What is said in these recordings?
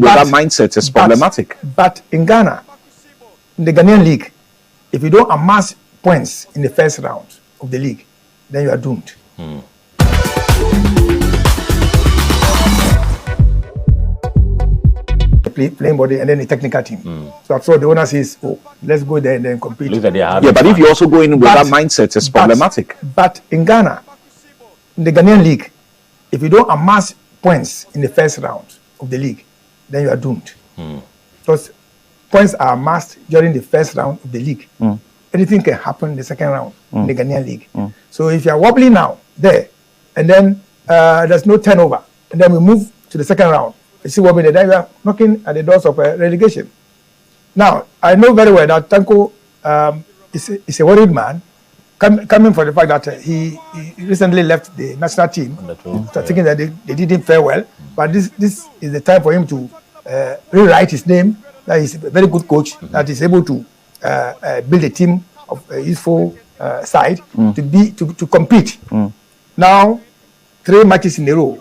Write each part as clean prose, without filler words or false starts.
with that mindset is problematic. But in Ghana, in the Ghanaian league, if you don't amass points in the first round of the league, then you are doomed. Playing body and then the technical team. So I'm sure the owner says, "Oh, let's go there and then compete." Yeah, but if you also go in with that mindset, it's problematic. But in Ghana, in the Ghanaian league, if you don't amass points in the first round of the league, then you are doomed. Because points are amassed during the first round of the league. Anything can happen in the second round in the Ghanaian league. So if you are wobbling now there, and then there's no turnover, and then we move to the second round, you see what we did. We are knocking at the doors of relegation. Now, I know very well that Tanko is a worried man, coming from the fact that he recently left the national team, thinking that they didn't fare well. But this is the time for him to rewrite his name. That he's a very good coach, that is able to build a team of a useful side to compete. Now, 3 matches in a row.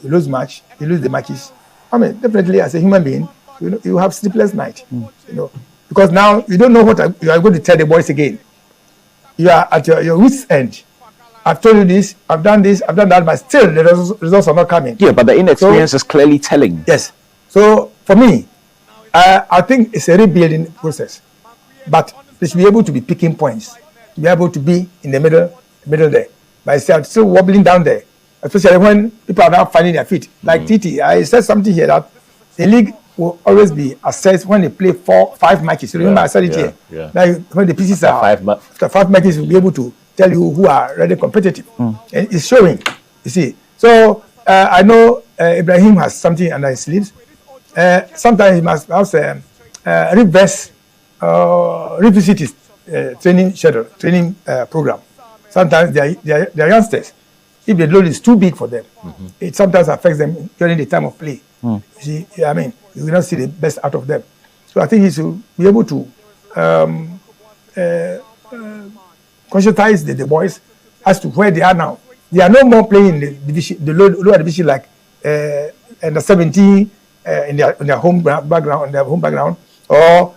You lose the matches. I mean, definitely as a human being, you have sleepless night. Because now you don't know what you are going to tell the boys again. You are at your wit's end. I've told you this, I've done that, but still the results are not coming. Yeah, but the inexperience is clearly telling. Yes. So for me, I think it's a rebuilding process. But they should be able to be picking points, to be able to be in the middle there. But instead, still wobbling down there. Especially when people are not finding their feet. Like Titi, I said something here that the league will always be assessed when they play 4-5 matches. You remember I said it here. Now, when the pieces are after 5 matches, we'll be able to tell you who are really competitive. And it's showing, you see. So I know Ibrahim has something under his sleeves. Sometimes he must also revisit his training program. Sometimes they are youngsters. If the load is too big for them, it sometimes affects them during the time of play. You see, I mean, you will not see the best out of them. So I think he should be able to conscientize the boys as to where they are now. They are no more playing in the division, the lower division, like under 17 in their home background, or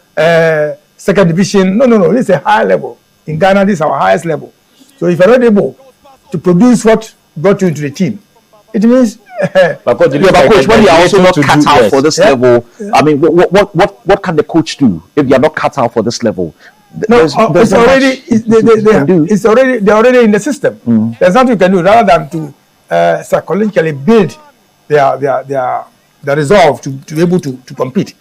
second division. No. This is a high level. In Ghana, this is our highest level. So if you're not able to produce what brought you into the team, it means. But coach, when you are also not cut out for this level, I mean, what can the coach do if you are not cut out for this level? They're already in the system. There's nothing you can do rather than to psychologically build their resolve to be able to compete.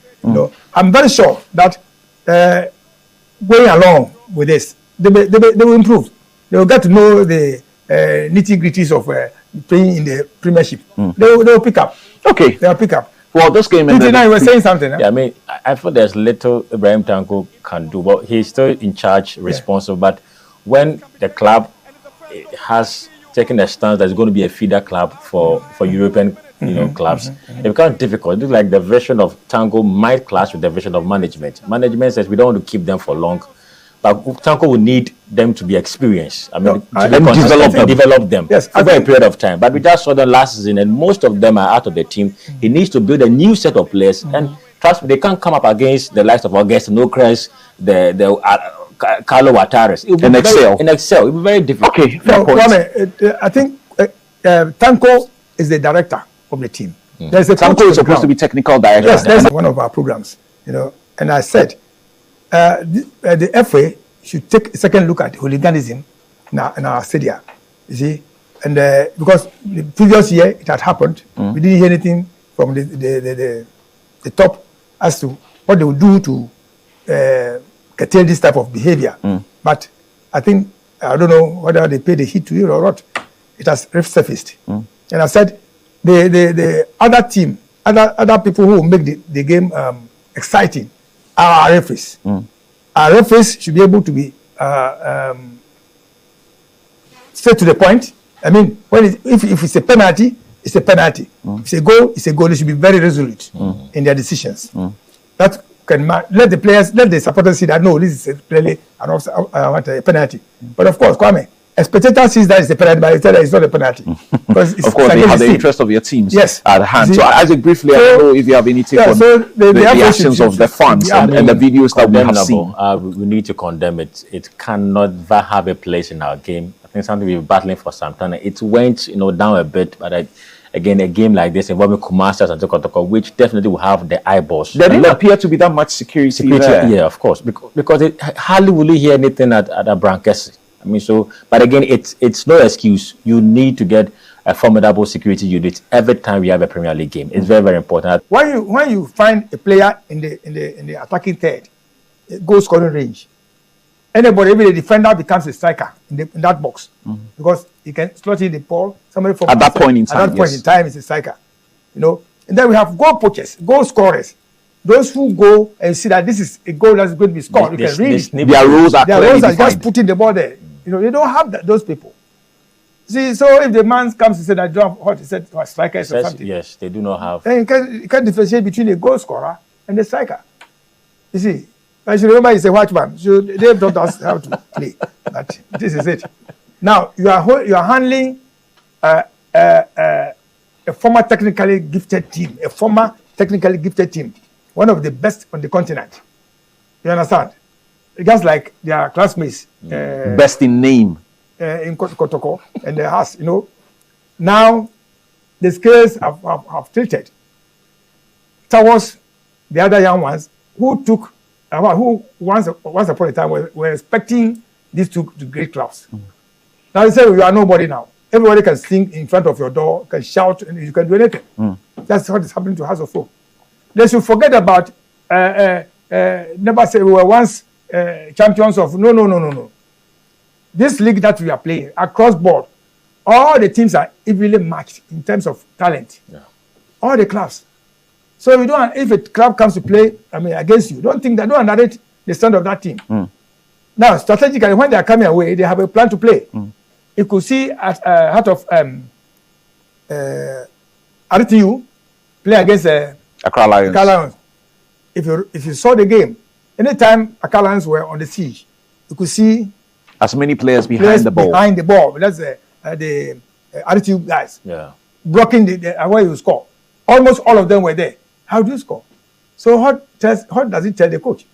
I'm very sure that going along with this, they will improve. They will get to know the nitty-gritties of playing in the Premiership. They will pick up. Okay. They'll pick up. Well, this game... You were saying something. Yeah, I mean, I feel there's little Ibrahim Tanko can do, but he's still in charge, responsible. But when the club has taken a stance that it's going to be a feeder club for European clubs, it becomes difficult. It's like the vision of Tanko might clash with the vision of management. Management says we don't want to keep them for long. But Tanko will need them to be experienced. I mean, develop them over a period of time. But we just saw them last season, and most of them are out of the team. He needs to build a new set of players, and trust me, they can't come up against the likes of Augustin Okres, the Carlo Watares. In Excel, it will be very difficult. Okay, I think Tanko is the director of the team. Tanko is supposed to be technical director. Yes, that's one of our programs. And I said. The FA should take a second look at hooliganism in our stadia, you see, and because the previous year it had happened, we didn't hear anything from the top as to what they would do to curtail this type of behavior. But I think I don't know whether they paid the heed to it or not. It has resurfaced, and I said the other team, other people who will make the game exciting. Our referees. Our referees should be able to be straight to the point. I mean, if it's a penalty, it's a penalty. If it's a goal, it's a goal. They should be very resolute in their decisions. That can let the players, let the supporters see that no, this is clearly a penalty. But of course, Kwame, a spectator sees that it's a penalty, but it's not a penalty. It's, of course, they have the interest of your teams at hand. See, so, Isaac, briefly, I don't know if you have any take on the actions of the fans and the videos that we have seen. We need to condemn it. It cannot have a place in our game. I think something we've been battling for some time. It went, down a bit, but again, a game like this involving Kumasi and Toko, which definitely will have the eyeballs. There didn't appear to be that much security there. Yeah, of course, because it hardly will you hear anything at Brankesi. I mean, but again, it's no excuse. You need to get a formidable security unit every time we have a Premier League game. It's very, very important. When you find a player in the attacking third, goal scoring range, anybody, even the defender becomes a striker in that box because he can slot in the ball. Somebody from at that point in time, is a striker. And then we have goal poachers, goal scorers. Those who go and see that this is a goal that's going to be scored, you can read it. Their roles are just putting the ball there. They don't have those people. See, so if the man comes and says that don't have what he said was strikers or something. Yes, they do not have. Then you can differentiate between a goal scorer and the striker. You see, I should remember he's a watchman. So they've taught us how to play. But this is it. Now you are handling a former technically gifted team, one of the best on the continent. You understand? Just like their classmates. Best in name. In Kotoko and the house, Now, the scales have tilted towards the other young ones who once upon a time were expecting these two great clubs. Now they say you are nobody now. Everybody can sing in front of your door, can shout, and you can do anything. That's what is happening to House of Folk. They should forget about never say we were once champions of no. This league that we are playing across board, all the teams are evenly matched in terms of talent. Yeah. All the clubs. So if a club comes to play, against you, don't underrate the strength of that team. Now, strategically, when they are coming away, they have a plan to play. You could see out of RTU play against Accra Lions. If you saw the game, anytime Accra Lions were on the siege, you could see as many players behind the ball. That's the RTU guys. Yeah. Blocking the where you score. Almost all of them were there. How do you score? So what does it tell the coach?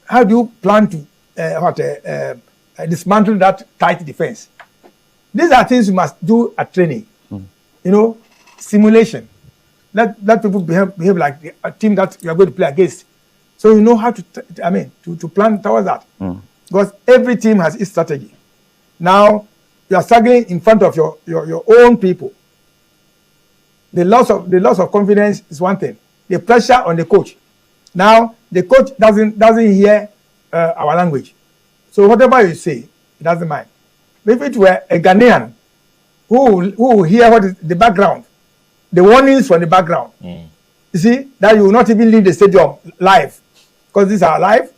How do you plan to dismantle that tight defense? These are things you must do at training. Simulation. Let people behave like a team that you are going to play against. So you know how to plan towards that. Because every team has its strategy. Now you are struggling in front of your own people. The loss of confidence is one thing. The pressure on the coach. Now the coach doesn't hear our language. So whatever you say, he doesn't mind. If it were a Ghanaian who will hear what is the background, the warnings from the background. You see, that you will not even leave the stadium live. Because these are live,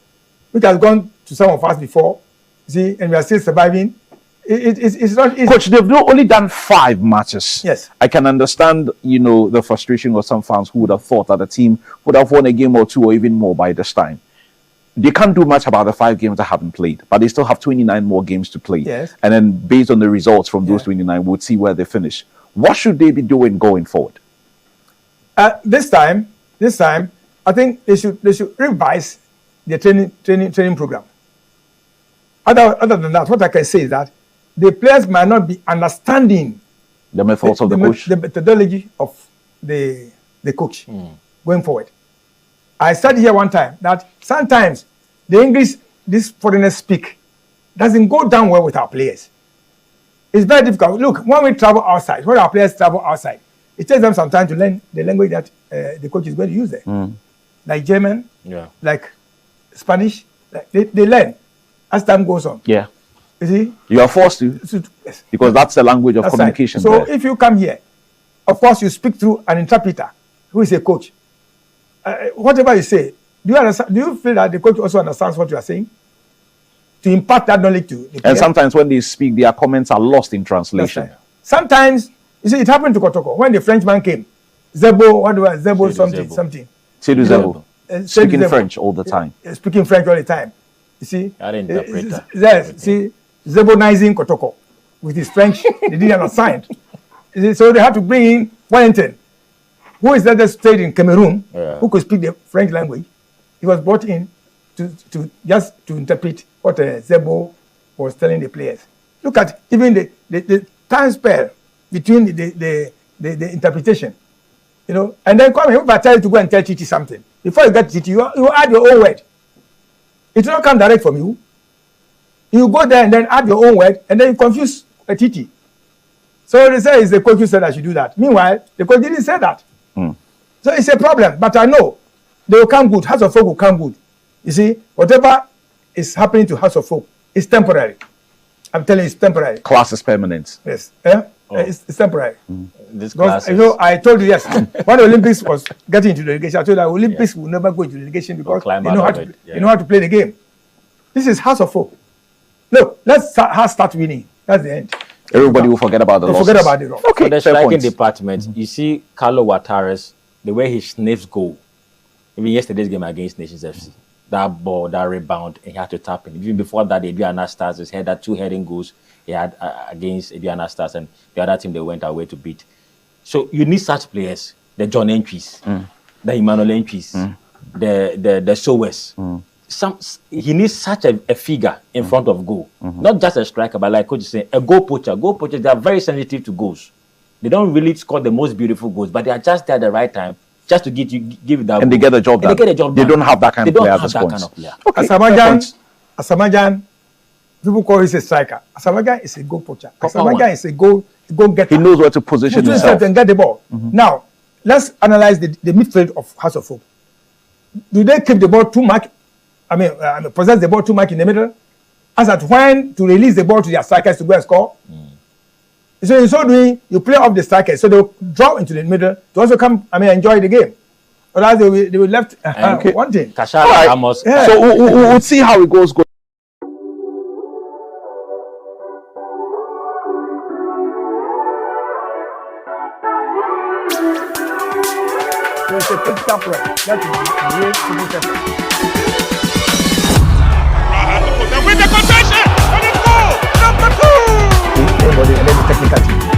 which has gone to some of us before. You see, and we are still surviving. It's not easy. Coach, they've only done 5 matches. Yes. I can understand, the frustration of some fans who would have thought that the team would have won a game or 2 or even more by this time. They can't do much about the 5 games that haven't played, but they still have 29 more games to play. Yes. And then based on the results from those 29, we'll see where they finish. What should they be doing going forward? This time, I think they should revise their training program. Other than that, what I can say is that the players might not be understanding the methods of the coach, the methodology of the coach going forward. I said here one time that sometimes the English these foreigners speak doesn't go down well with our players. It's very difficult. Look, when we travel outside, when our players travel outside, it takes them some time to learn the language that the coach is going to use there. Like German, like Spanish, they learn as time goes on. Yeah. You see? You are forced to, yes. Because that's the language of communication. Right. So if you come here, of course you speak through an interpreter who is a coach. Whatever you say, do you feel that the coach also understands what you are saying? To impart that knowledge to the player? And sometimes when they speak, their comments are lost in translation. Right. Sometimes, you see, it happened to Kotoko. When the Frenchman came, Zebo something. Seydou Zebo. Speaking French all the time. Speaking French all the time. You see? That interpreter. Yes, see, Zebonizing Kotoko with his French. They didn't understand. So they had to bring in Wellington, who is that stayed in Cameroon, who could speak the French language. He was brought in to interpret what Zebo was telling the players. Look at even the time spell between the interpretation, you know. And then come here, if I tell you to go and tell Titi something, before you get Titi, you add your own word. It will not come direct from you. You go there and then add your own word, and then you confuse a Titi. So they say it's the coach who said I should do that. Meanwhile, the coach didn't say that. So it's a problem. But I know they will come good. House of Folk will come good. You see, whatever is happening to House of Folk is temporary. I'm telling you, it's temporary. Class is permanent. Yes. It's temporary. This Because, you know, I told you, yes, when the Olympics was getting into the relegation, I told you that Olympics will never go into the relegation because they know how to play the game. This is House of Folk. Look, let's start winning. That's the end. Everybody will forget about the losses. Forget about it. Okay, for the striking department, you see Carlo Watares, the way he sniffs goal. Even yesterday's game against Nations FC, that ball, that rebound, and he had to tap in. Even before that, Aduana Stars had that 2 heading goals he had against Aduana Stars, and the other team they went away to beat. So you need such players, the John Entries, the Emmanuel Entries, the Sowers. He needs such a figure in front of goal, not just a striker, but like coach is saying, a goal poacher. Goal poachers, they are very sensitive to goals. They don't really score the most beautiful goals, but they are just there at the right time, just to give that. And they get the job done. They don't have that kind of player at this point. Okay, Asamajan, people call him a striker. Asamajan is a goal poacher. Asamajan is a goal getter. He knows where to position himself and get the ball. Now, let's analyze the midfield of House of Folk. Do they keep the ball too much? Possess the ball too much in the middle, as at when to release the ball to their strikers to go and score. So in so doing, you play off the strikers, so they'll drop into the middle to also come, enjoy the game. Otherwise, they will left wanting. Right. So we'll see how it goes. It's a critical point. That is real significant. With the concession, and it's goal number 2. Everybody, and then the technical team.